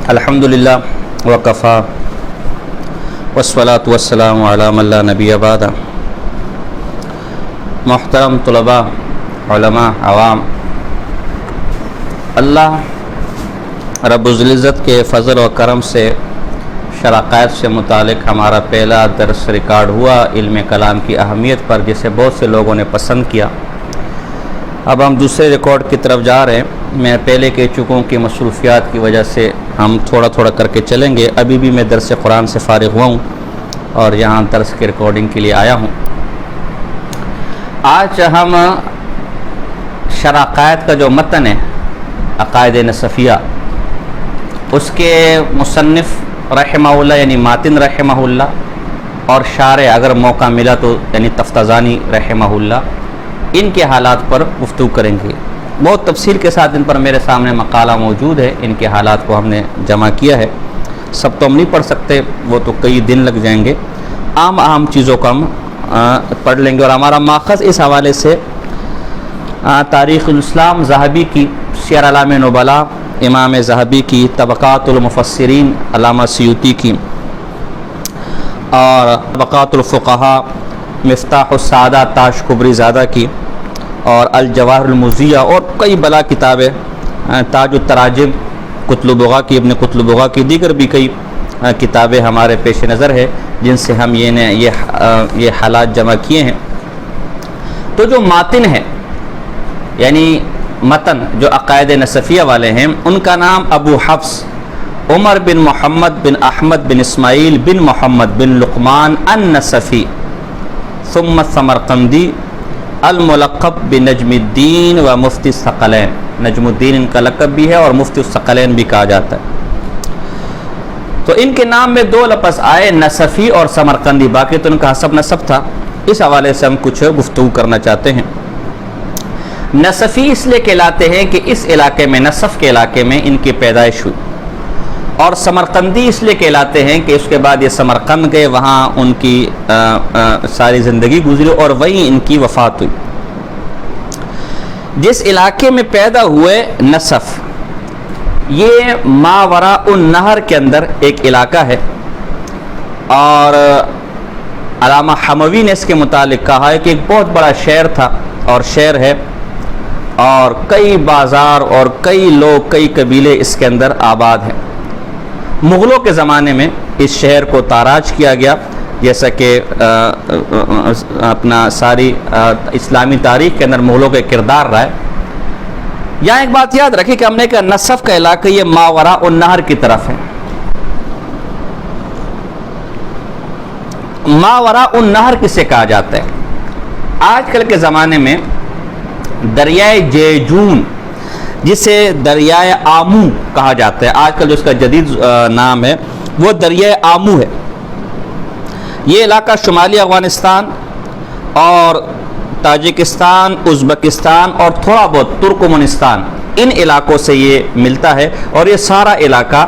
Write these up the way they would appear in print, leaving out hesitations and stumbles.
الحمدللہ وکفا والصلاة والسلام علی من لا نبی بعد۔ محترم طلباء، علماء، عوام، اللہ رب العزت کے فضل و کرم سے شرائع سے متعلق ہمارا پہلا درس ریکارڈ ہوا علم کلام کی اہمیت پر، جسے بہت سے لوگوں نے پسند کیا۔ اب ہم دوسرے ریکارڈ کی طرف جا رہے ہیں۔ میں پہلے کہہ چکا ہوں کہ مصروفیات کی وجہ سے ہم تھوڑا تھوڑا کر کے چلیں گے۔ ابھی بھی میں درس قرآن سے فارغ ہوا ہوں اور یہاں درس کی ریکارڈنگ کے لیے آیا ہوں۔ آج ہم شرائع کا جو متن ہے عقائد نصفیہ، اس کے مصنف رحمہ اللہ یعنی ماتن رحمہ اللہ اور شارح اگر موقع ملا تو یعنی تفتزانی رحمہ اللہ، ان کے حالات پر گفتگو کریں گے۔ بہت تفصیل کے ساتھ ان پر میرے سامنے مقالہ موجود ہے، ان کے حالات کو ہم نے جمع کیا ہے۔ سب تو ہم نہیں پڑھ سکتے، وہ تو کئی دن لگ جائیں گے۔ عام چیزوں کو ہم پڑھ لیں گے، اور ہمارا ماخذ اس حوالے سے تاریخ الاسلام ذہبی کی، سیر اعلام نبلاء امام ذہبی کی، طبقات المفسرین علامہ سیوطی کی، اور طبقات الفقہاء مفتاح السعادہ تاج کبری زادہ کی، اور الجواہر المزیہ، اور کئی بلا کتابیں، تاج التراجم قطب بغا کی، ابن قطب بغا کی، دیگر بھی کئی کتابیں ہمارے پیش نظر ہے جن سے ہم یہ حالات جمع کیے ہیں۔ تو جو ماتن ہے یعنی متن جو عقائد نصفیہ والے ہیں، ان کا نام ابو حفص عمر بن محمد بن احمد بن اسماعیل بن محمد بن لقمان النصفی ثم سمرقندی الملقب بنجم الدین و مفتی الثقلین۔ نجم الدین ان کا لقب بھی ہے اور مفتی الثقلین بھی کہا جاتا ہے۔ تو ان کے نام میں دو لفظ آئے، نصفی اور سمرقندی، باقی تو ان کا حسب نسب تھا۔ اس حوالے سے ہم کچھ گفتگو کرنا چاہتے ہیں۔ نصفی اس لیے کہلاتے ہیں کہ اس علاقے میں، نصف کے علاقے میں ان کی پیدائش ہوئی، اور سمرقندی اس لیے کہلاتے ہیں کہ اس کے بعد یہ سمرقند گئے، وہاں ان کی ساری زندگی گزری اور وہیں ان کی وفات ہوئی۔ جس علاقے میں پیدا ہوئے نصف، یہ ماوراء النہر کے اندر ایک علاقہ ہے، اور علامہ حموی نے اس کے متعلق کہا ہے کہ ایک بہت بڑا شہر تھا اور شہر ہے، اور کئی بازار اور کئی لوگ، کئی قبیلے اس کے اندر آباد ہیں۔ مغلوں کے زمانے میں اس شہر کو تاراج کیا گیا، جیسا کہ اپنا ساری اسلامی تاریخ کے اندر مغلوں کا کردار رہا ہے۔ یہاں ایک بات یاد رکھیں کہ ہم نے کہا نصف کا علاقہ یہ ماوراء النہر کی طرف ہے۔ ماوراء النہر کسے کہا جاتا ہے؟ آج کل کے زمانے میں دریائے جیجون، جسے دریائے آمو کہا جاتا ہے، آج کل جو اس کا جدید نام ہے وہ دریائے آمو ہے۔ یہ علاقہ شمالی افغانستان اور تاجکستان، ازبکستان اور تھوڑا بہت ترکمنستان، ان علاقوں سے یہ ملتا ہے، اور یہ سارا علاقہ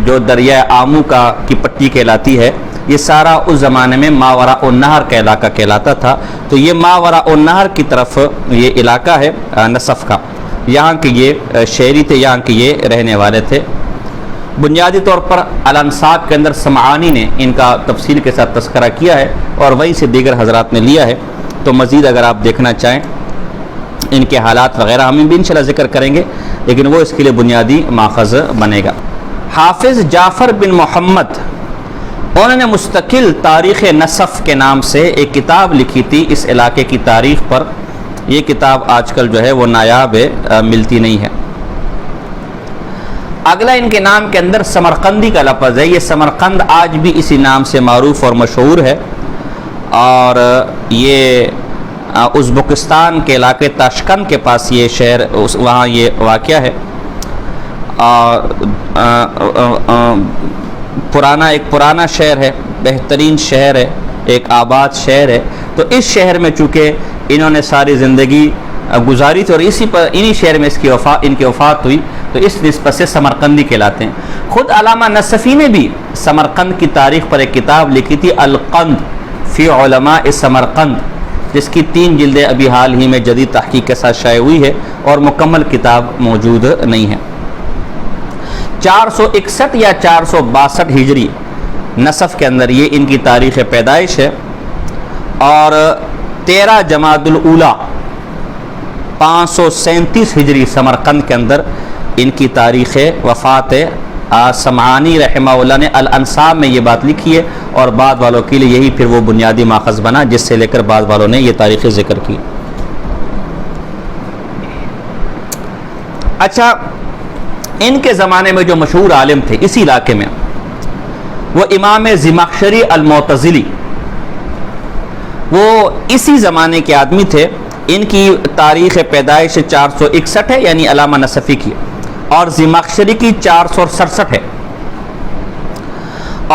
جو دریائے آمو کی پٹی کہلاتی ہے، یہ سارا اس زمانے میں ماوراء النہر کا علاقہ کہلاتا تھا۔ تو یہ ماوراء النہر کی طرف یہ علاقہ ہے نصف کا، یہاں کے یہ شہری تھے، یہاں کے یہ رہنے والے تھے۔ بنیادی طور پر الانساب کے اندر سمعانی نے ان کا تفصیل کے ساتھ تذکرہ کیا ہے، اور وہیں سے دیگر حضرات نے لیا ہے۔ تو مزید اگر آپ دیکھنا چاہیں ان کے حالات وغیرہ ہم بھی انشاءاللہ ذکر کریں گے، لیکن وہ اس کے لیے بنیادی ماخذ بنے گا۔ حافظ جعفر بن محمد، انہوں نے مستقل تاریخ نصف کے نام سے ایک کتاب لکھی تھی اس علاقے کی تاریخ پر۔ یہ کتاب آج کل جو ہے وہ نایاب ہے، ملتی نہیں ہے۔ اگلا ان کے نام کے اندر سمرقندی کا لفظ ہے۔ یہ سمرقند آج بھی اسی نام سے معروف اور مشہور ہے، اور یہ ازبکستان کے علاقے تاشقند کے پاس یہ شہر، وہاں یہ واقع ہے، اور ایک پرانا شہر ہے، بہترین شہر ہے، ایک آباد شہر ہے۔ تو اس شہر میں چونکہ انہوں نے ساری زندگی گزاری تھی، اور انہی شہر میں ان کی وفات ہوئی، تو اس نسبت سے سمرقندی کہلاتے ہیں۔ خود علامہ نصفی نے بھی سمرقند کی تاریخ پر ایک کتاب لکھی تھی، القند فی علماء سمرقند، جس کی 3 جلدیں ابھی حال ہی میں جدید تحقیق کے ساتھ شائع ہوئی ہے، اور مکمل کتاب موجود نہیں ہے۔ 461 یا 462 ہجری نصف کے اندر یہ ان کی تاریخ پیدائش ہے، اور 13 جمادی الاولیٰ 537 ہجری سمرقند کے اندر ان کی تاریخ وفات ہے۔ سمعانی رحمہ اللہ نے الانساب میں یہ بات لکھی ہے، اور بعد والوں کے لیے یہی پھر وہ بنیادی ماخذ بنا جس سے لے کر بعد والوں نے یہ تاریخ ذکر کی۔ اچھا، ان کے زمانے میں جو مشہور عالم تھے اسی علاقے میں، وہ امام زمخشری المعتزلی، وہ اسی زمانے کے آدمی تھے۔ ان کی تاریخ پیدائش 461 ہے، یعنی علامہ نصفی کی، اور زمخشری کی 467 ہے،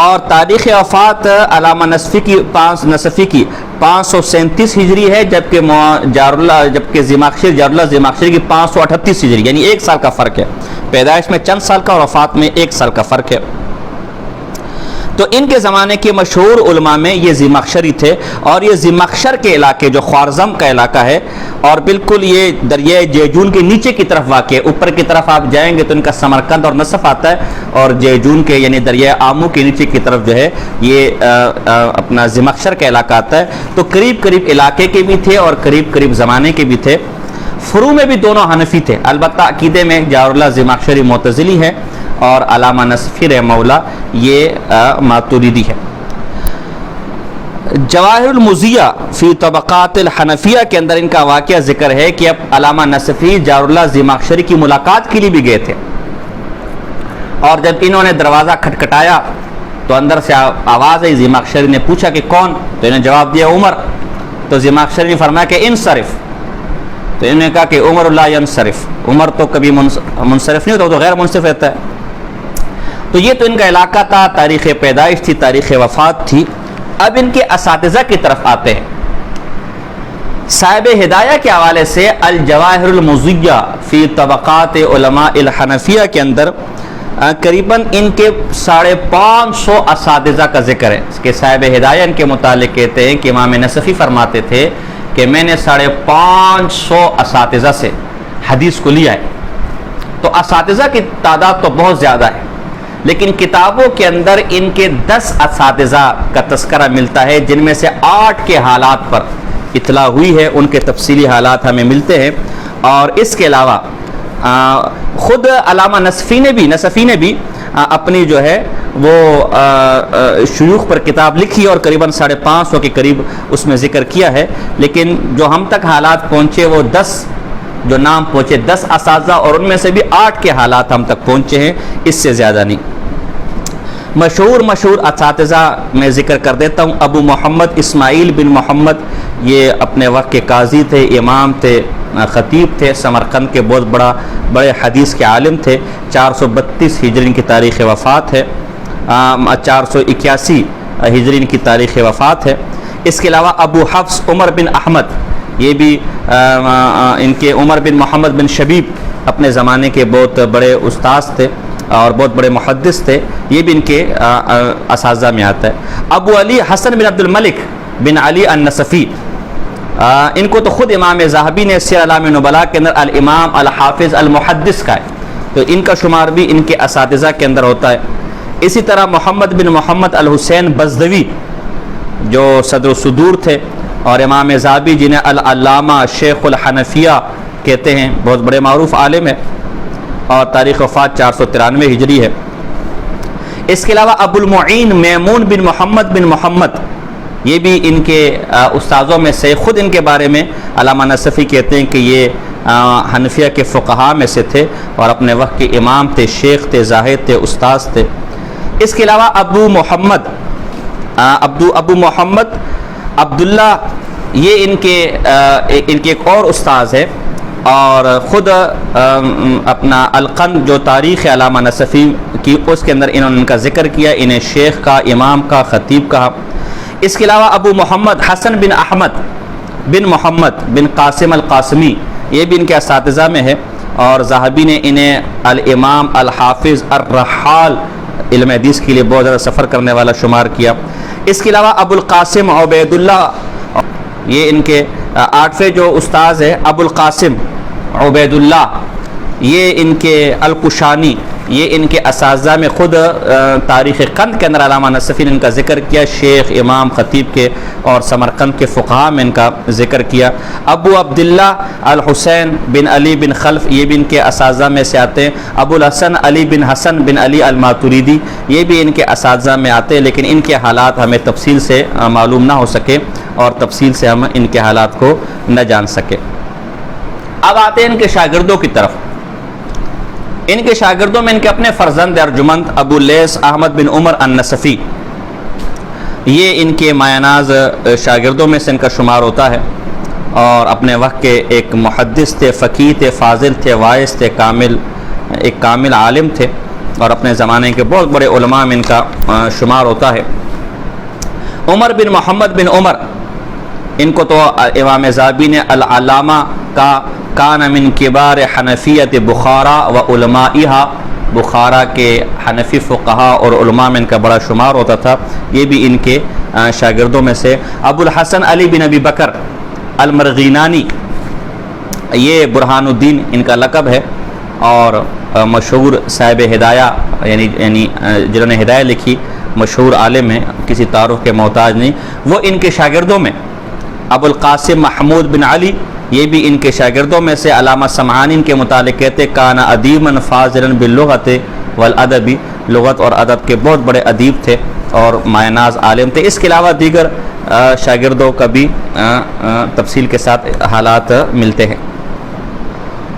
اور تاریخ وفات علامہ نصفی کی 537 ہجری ہے، جبکہ زمخشری کی 538 ہجری، یعنی 1 سال کا فرق ہے۔ پیدائش میں چند سال کا اور وفات میں 1 سال کا فرق ہے۔ تو ان کے زمانے کے مشہور علماء میں یہ زمخشری تھے، اور یہ زمخشر کے علاقے جو خوارزم کا علاقہ ہے، اور بالکل یہ دریائے جیجون کے نیچے کی طرف واقع ہے۔ اوپر کی طرف آپ جائیں گے تو ان کا سمرقند اور نصف آتا ہے، اور جیجون کے یعنی دریائے آمو کے نیچے کی طرف جو ہے یہ اپنا زمخشر کا علاقہ آتا ہے۔ تو قریب قریب علاقے کے بھی تھے اور قریب قریب زمانے کے بھی تھے۔ فروع میں بھی دونوں حنفی تھے، البتہ عقیدے میں جار اللہ زمخشری معتزلی ہے، اور علامہ نصفی رحمہ اللہ یہ ماتریدی ہے۔ جواہر المزیہ فی طبقات الحنفیہ کے اندر ان کا واقعہ ذکر ہے کہ اب علامہ نصفی جار اللہ زمخشری کی ملاقات کے لیے بھی گئے تھے، اور جب انہوں نے دروازہ کھٹکھٹایا تو اندر سے آواز آئی۔ زمخشری نے پوچھا کہ کون؟ تو انہوں نے جواب دیا عمر۔ تو زمخشری نے فرمایا کہ انصرف، تو انہوں نے کہا کہ عمر لا ینصرف، عمر تو کبھی منصرف نہیں ہوتا، وہ تو غیر منصرف رہتا ہے۔ تو یہ تو ان کا علاقہ تھا، تاریخ پیدائش تھی، تاریخ وفات تھی۔ اب ان کے اساتذہ کی طرف آتے ہیں۔ صاحب ہدایہ کے حوالے سے الجواہر المزیہ فی طبقات علماء الحنفیہ کے اندر قریباً ان کے 550 اساتذہ کا ذکر ہے کہ صاحب ہدایہ ان کے متعلق کہتے ہیں کہ امام نصفی فرماتے تھے کہ میں نے 550 اساتذہ سے حدیث کو لیا ہے۔ تو اساتذہ کی تعداد تو بہت زیادہ ہے، لیکن کتابوں کے اندر ان کے 10 اساتذہ کا تذکرہ ملتا ہے، جن میں سے 8 کے حالات پر اطلاع ہوئی ہے، ان کے تفصیلی حالات ہمیں ملتے ہیں۔ اور اس کے علاوہ خود علامہ نصفی نے بھی اپنی جو ہے وہ شیوخ پر کتاب لکھی اور قریباً 550 کے قریب اس میں ذکر کیا ہے، لیکن جو ہم تک حالات پہنچے وہ 10 جو نام پہنچے 10 اساتذہ، اور ان میں سے بھی 8 کے حالات ہم تک پہنچے ہیں، اس سے زیادہ نہیں۔ مشہور اساتذہ میں ذکر کر دیتا ہوں۔ ابو محمد اسماعیل بن محمد، یہ اپنے وقت کے قاضی تھے، امام تھے، خطیب تھے، سمرقند کے بہت بڑے حدیث کے عالم تھے۔ 432 ہجری کی تاریخ وفات ہے، 481 ہجری کی تاریخ وفات ہے۔ اس کے علاوہ ابو حفص عمر بن احمد، یہ بھی ان کے عمر بن محمد بن شبیب اپنے زمانے کے بہت بڑے استاذ تھے اور بہت بڑے محدث تھے، یہ بھی ان کے اساتذہ میں آتا ہے۔ ابو علی حسن بن عبد الملک بن علی النصفی، ان کو تو خود امام ذہبی نے سیر اعلام نبلاء کے اندر الامام الحافظ المحدث کا ہے، تو ان کا شمار بھی ان کے اساتذہ کے اندر ہوتا ہے۔ اسی طرح محمد بن محمد الحسین بزدوی، جو صدر الصدور تھے، اور امام ذہبی جنہیں العلامہ شیخ الحنفیہ کہتے ہیں، بہت بڑے معروف عالم ہیں، اور تاریخ وفات 493 ہجری ہے۔ اس کے علاوہ ابو المعین میمون بن محمد، یہ بھی ان کے استاذوں میں سے، خود ان کے بارے میں علامہ نصفی کہتے ہیں کہ یہ حنفیہ کے فقہاء میں سے تھے، اور اپنے وقت کے امام تھے، شیخ تھے، زاہد تھے، استاذ تھے۔ اس کے علاوہ ابو محمد عبداللہ، یہ ان کے ایک اور استاذ ہے، اور خود اپنا القند جو تاریخ علامہ نصفی کی، اس کے اندر انہوں نے ان کا ذکر کیا، انہیں شیخ کا، امام کا، خطیب کہا۔ اس کے علاوہ ابو محمد حسن بن احمد بن محمد بن قاسم القاسمی، یہ بھی ان کے اساتذہ میں ہے، اور ذہبی نے انہیں الامام الحافظ الرحال، علم حدیث کے لیے بہت زیادہ سفر کرنے والا شمار کیا۔ اس کے علاوہ ابو القاسم عبید اللہ، یہ ان کے 8ویں جو استاذ ہے ابو القاسم عبید اللہ، یہ ان کے القشانی، یہ ان کے اساتذہ میں خود تاریخ قند کے اندر علامہ نصفی نے ان کا ذکر کیا، شیخ امام خطیب کے اور سمرقند کے فقہاء میں ان کا ذکر کیا۔ ابو عبداللہ الحسین بن علی بن خلف یہ بھی ان کے اساتذہ میں سے آتے ہیں۔ ابو الحسن علی بن حسن بن علی الماتوریدی یہ بھی ان کے اساتذہ میں آتے ہیں، لیکن ان کے حالات ہمیں تفصیل سے معلوم نہ ہو سکے اور تفصیل سے ہم ان کے حالات کو نہ جان سکے۔ اب آتے ہیں ان کے شاگردوں کی طرف۔ ان کے شاگردوں میں ان کے اپنے فرزند ارجمند ابو لیث احمد بن عمر النصفی، یہ ان کے مایہ ناز شاگردوں میں سے ان کا شمار ہوتا ہے، اور اپنے وقت کے ایک محدث تھے، فقیہ تھے، فاضل تھے، واعظ تھے، ایک کامل عالم تھے، اور اپنے زمانے کے بہت بڑے علماء میں ان کا شمار ہوتا ہے۔ عمر بن محمد بن عمر، ان کو تو امام ذہبی نے العلامہ کا کان من کبار حنفیت بخارا و علمائها، بخارا کے حنفی فقہا اور علماء میں ان کا بڑا شمار ہوتا تھا، یہ بھی ان کے شاگردوں میں سے۔ ابو الحسن علی بن ابی بکر المرغینانی، یہ برہان الدین ان کا لقب ہے، اور مشہور صاحب ہدایہ یعنی جنہوں نے ہدایہ لکھی، مشہور عالم ہیں، کسی تعارف کے محتاج نہیں، وہ ان کے شاگردوں میں۔ ابو القاسم محمود بن علی، یہ بھی ان کے شاگردوں میں سے۔ علامہ سمعانی ان کے متعلق کہتے کانا ادیبا فاضلا باللغت والادب، لغت اور ادب کے بہت بڑے ادیب تھے اور مایہ ناز عالم تھے۔ اس کے علاوہ دیگر شاگردوں کا بھی تفصیل کے ساتھ حالات ملتے ہیں۔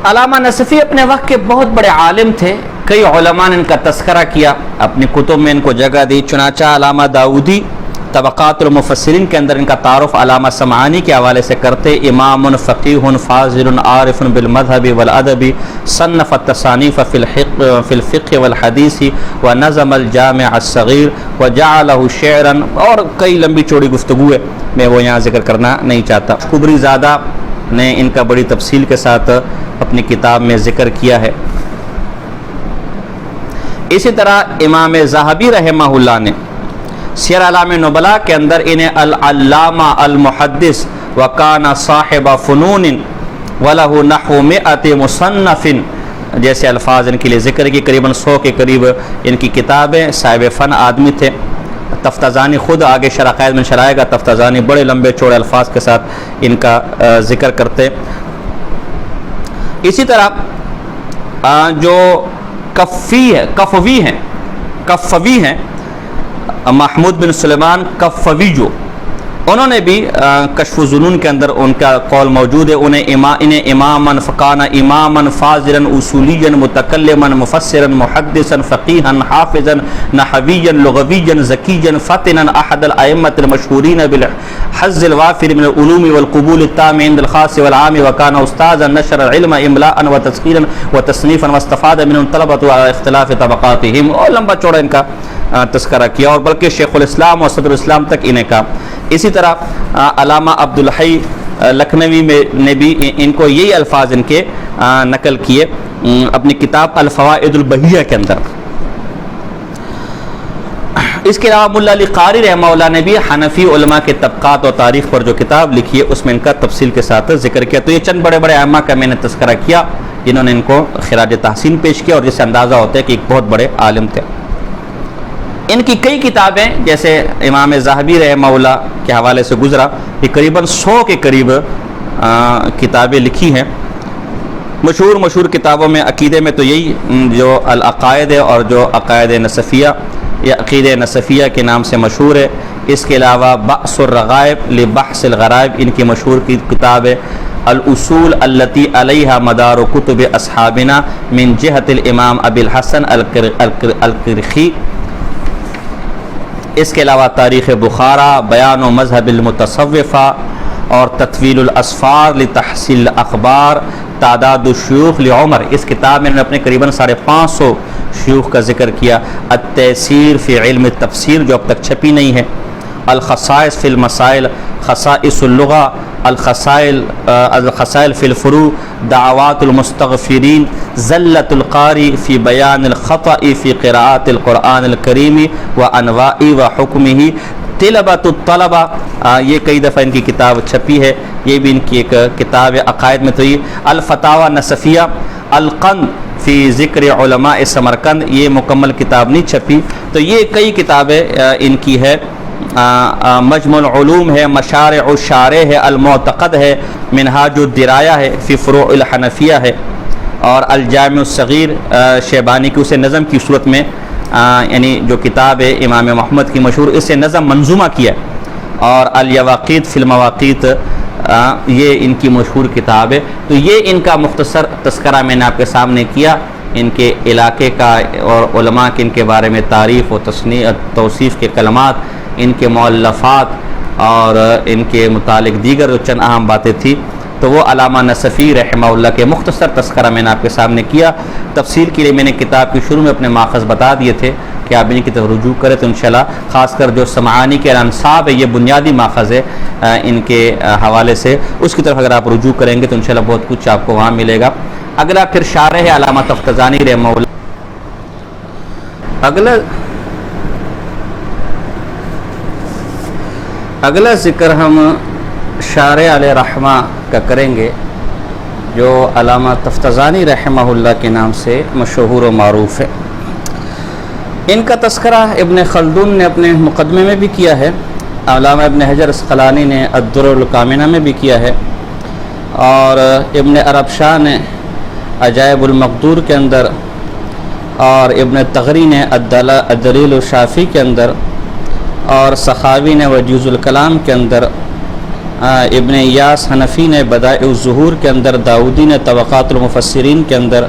علامہ نصفی اپنے وقت کے بہت بڑے عالم تھے، کئی علماء نے ان کا تذکرہ کیا، اپنی کتب میں ان کو جگہ دی، چنانچہ علامہ داؤدی طبقات المفسرین کے اندر ان کا تعارف علامہ سمعانی کے حوالے سے کرتے، امام فقیہ فاضل عارف بالمذہب والادب، صنف التصانیف فی الفقہ والحدیث ونظم الجامع الصغیر وجعلہ شعرا، اور کئی لمبی چوڑی گفتگو ہے، میں وہ یہاں ذکر کرنا نہیں چاہتا۔ کبری زادہ نے ان کا بڑی تفصیل کے ساتھ اپنی کتاب میں ذکر کیا ہے۔ اسی طرح امام ذہبی رحمہ اللہ نے سیر اعلام نبلاء کے اندر انہیں العلامہ المحدث وکانا صاحب فنون وَلَهُ نَحْوُ مِئَةِ مُصَنَّفٍ جیسے الفاظ ان کے لیے ذکر کی، قریباً 100 کے قریب ان کی کتابیں، صاحب فن آدمی تھے۔ تفتازانی خود آگے شرح عقائد میں شرائے گا، تفتازانی بڑے لمبے چوڑے الفاظ کے ساتھ ان کا ذکر کرتے۔ اسی طرح جو کفوی ہیں محمود بن سلیمان کفوی، جو انہوں نے بھی کشف الظنون کے اندر ان کا قول موجود ہے، انہیں اماما فکان اماما فاضلا اصولیا متکلما مفسرا محدثا فقیہا حافظا نحویا لغویا ذکیا فطنا احد الائمة المشہورین بالحظ الوافر من العلوم والقبول التام عند الخاص والعام، وكان استاذا نشر العلم املاء وتسخيرا وتصنيفا واستفاد منه الطلبة على اختلاف طبقاتهم، اور لمبا چوڑا ان کا تذکرہ کیا، اور بلکہ شیخ الاسلام اور صدر الاسلام تک انہیں کا۔ اسی طرح علامہ عبدالحی لکھنوی میں نے بھی ان کو یہی الفاظ ان کے نقل کیے اپنی کتاب الفوائد البہیہ کے اندر۔ اس کے علاوہ ملا علی قاری رحمہ اللہ نے بھی حنفی علماء کے طبقات اور تاریخ پر جو کتاب لکھی ہے اس میں ان کا تفصیل کے ساتھ ذکر کیا۔ تو یہ چند بڑے بڑے ائمہ کا میں نے تذکرہ کیا جنہوں نے ان کو خراج تحسین پیش کیا، اور جس سے اندازہ ہوتا ہے کہ ایک بہت بڑے عالم تھے۔ ان کی کئی کتابیں جیسے امام ذہبی رحمہ اللہ کے حوالے سے گزرا، یہ قریباً 100 کے قریب کتابیں لکھی ہیں۔ مشہور کتابوں میں عقیدے میں تو یہی جو العقائد ہے اور جو عقائد نصفیہ یا عقید نصفیہ کے نام سے مشہور ہے۔ اس کے علاوہ بحث الرغائب لبحث الغرائب ان کی مشہور کی کتاب ہے۔ الاصول التي علیہا مدار کتب اصحابنا من جہت الامام ابی الحسن الکرخی۔ اس کے علاوہ تاریخ بخارا، بیان و مذہب المتصوفہ، اور تطویل الاسفار لتحصیل اخبار، تعداد الشیوخ لعمر، اس کتاب میں نے اپنے قریباً 550 شیوخ کا ذکر کیا۔ التیسیر فی علم التفسیر جو اب تک چھپی نہیں ہے۔ الخصائص فی المسائل، خصائص اللغہ، الخصائل فی الفروع، دعوات المستغفرین، زلۃ القاری فی بیان الخطأ فی قراءات القرآن الکریم و انواع و حکمہ، طلبۃ الطلبہ، یہ کئی دفعہ ان کی کتاب چھپی ہے، یہ بھی ان کی ایک کتاب ہے عقائد میں۔ تو یہ الفتاوی نصفیہ، القند فی ذکر علماء سمرقند، یہ مکمل کتاب نہیں چھپی، تو یہ کئی کتابیں ان کی ہے، مجمع العلوم ہے، مشارع الشارع ہے، المعتقد ہے، منہاج الدرایہ ہے، فی فروع الحنفیہ ہے، اور الجامع الصغیر شیبانی کی اسے نظم کی صورت میں یعنی جو کتاب ہے امام محمد کی مشہور، اسے نظم منظومہ کیا ہے، اور الیواقیت فی المواقیت یہ ان کی مشہور کتاب ہے۔ تو یہ ان کا مختصر تذکرہ میں نے آپ کے سامنے کیا، ان کے علاقے کا اور علماء کے ان کے بارے میں تعریف و توصیف کے کلمات، ان کے مؤلفات اور ان کے متعلق دیگر جو چند اہم باتیں تھیں، تو وہ علامہ نصفی رحمہ اللہ کے مختصر تذکرہ میں نے آپ کے سامنے کیا۔ تفصیل کے لیے میں نے کتاب کی شروع میں اپنے ماخذ بتا دیے تھے کہ آپ ان کی طرف رجوع کریں، تو انشاءاللہ خاص کر جو سمعانی کے الانصاب ہے، یہ بنیادی ماخذ ہے ان کے حوالے سے، اس کی طرف اگر آپ رجوع کریں گے تو انشاءاللہ بہت کچھ آپ کو وہاں ملے گا۔ اگلا پھر شارح ہے علامہ تفتزانی رحمہ اللہ۔ اگلا ذکر ہم شارح علیہ رحمہ کا کریں گے، جو علامہ تفتزانی رحمہ اللہ کے نام سے مشہور و معروف ہے۔ ان کا تذکرہ ابن خلدون نے اپنے مقدمے میں بھی کیا ہے، علامہ ابن حجر اسقلانی نے الدر الکامنہ میں بھی کیا ہے، اور ابن عرب شاہ نے عجائب المقدور کے اندر، اور ابن تغری نے الدلیل الشافی کے اندر، اور سخاوی نے وجیز الکلام کے اندر، ابن ایاس حنفی نے بدائع الظہور کے اندر، داودی نے طبقات المفسرین کے اندر،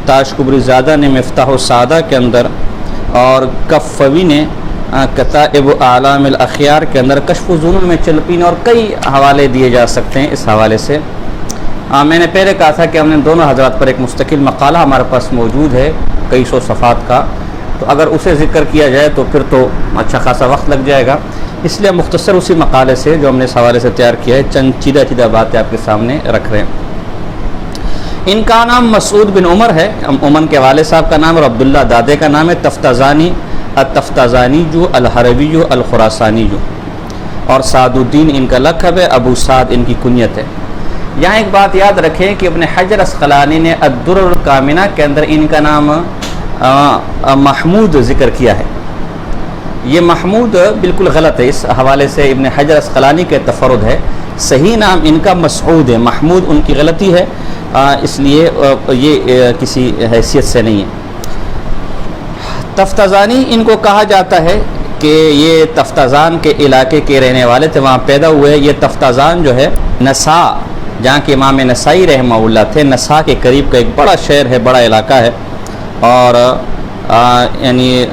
تاج کبری زادہ نے مفتاح السعادہ کے اندر، اور کفوی نے کتائب اعلام الاخیار کے اندر، کشف الظنون میں چلپین، اور کئی حوالے دیے جا سکتے ہیں اس حوالے سے۔ میں نے پہلے کہا تھا کہ ہم نے دونوں حضرات پر ایک مستقل مقالہ ہمارے پاس موجود ہے کئی سو صفحات کا، تو اگر اسے ذکر کیا جائے تو پھر تو اچھا خاصا وقت لگ جائے گا، اس لیے مختصر اسی مقالے سے جو ہم نے اس حوالے سے تیار کیا ہے چند چیدہ باتیں آپ کے سامنے رکھ رہے ہیں۔ ان کا نام مسعود بن عمر ہے، عمر کے والد صاحب کا نام، اور عبداللہ دادے کا نام ہے تفتزانی، التفتزانی جو الحربی جو الخراسانی جو، اور سعد الدین ان کا لقب ہے، ابو سعد ان کی کنیت ہے۔ یہاں ایک بات یاد رکھیں کہ ابن حجر اسقلانی نے الدر الکامنہ کے اندر ان کا نام محمود ذکر کیا ہے، یہ محمود بالکل غلط ہے، اس حوالے سے ابن حجر اسقلانی کے تفرد ہے، صحیح نام ان کا مسعود ہے، محمود ان کی غلطی ہے، اس لیے یہ کسی حیثیت سے نہیں ہے۔ تفتزانی ان کو کہا جاتا ہے کہ یہ تفتزان کے علاقے کے رہنے والے تھے، وہاں پیدا ہوئے۔ یہ تفتزان جو ہے نسا، جہاں کے امام نسائی رحمہ اللہ تھے، نسا کے قریب کا ایک بڑا شہر ہے، بڑا علاقہ ہے، اور یعنی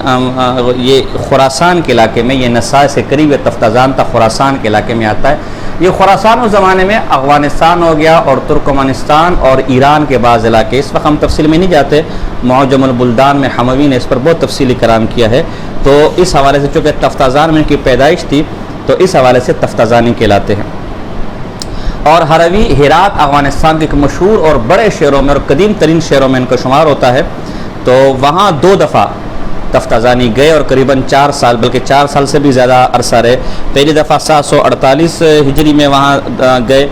یہ خراسان کے علاقے میں، یہ نسا سے قریب ہے، تفتزان تھا خراسان کے علاقے میں آتا ہے۔ یہ خراسان اس زمانے میں افغانستان ہو گیا، اور ترکمانستان اور ایران کے بعض علاقے، اس وقت ہم تفصیل میں نہیں جاتے، معجم البلدان میں حموی نے اس پر بہت تفصیلی کلام کیا ہے، تو اس حوالے سے چونکہ تفتزان میں ان کی پیدائش تھی تو اس حوالے سے تفتزانی کہلاتے ہیں۔ اور ہروی ہرات افغانستان کے ایک مشہور اور بڑے شہروں میں اور قدیم ترین شہروں میں ان کا شمار ہوتا ہے، تو وہاں 2 دفعہ تفتزانی گئے، اور قریباً 4 سال، بلکہ 4 سال سے بھی زیادہ عرصہ رہے۔ پہلی دفعہ 748 ہجری میں وہاں گئے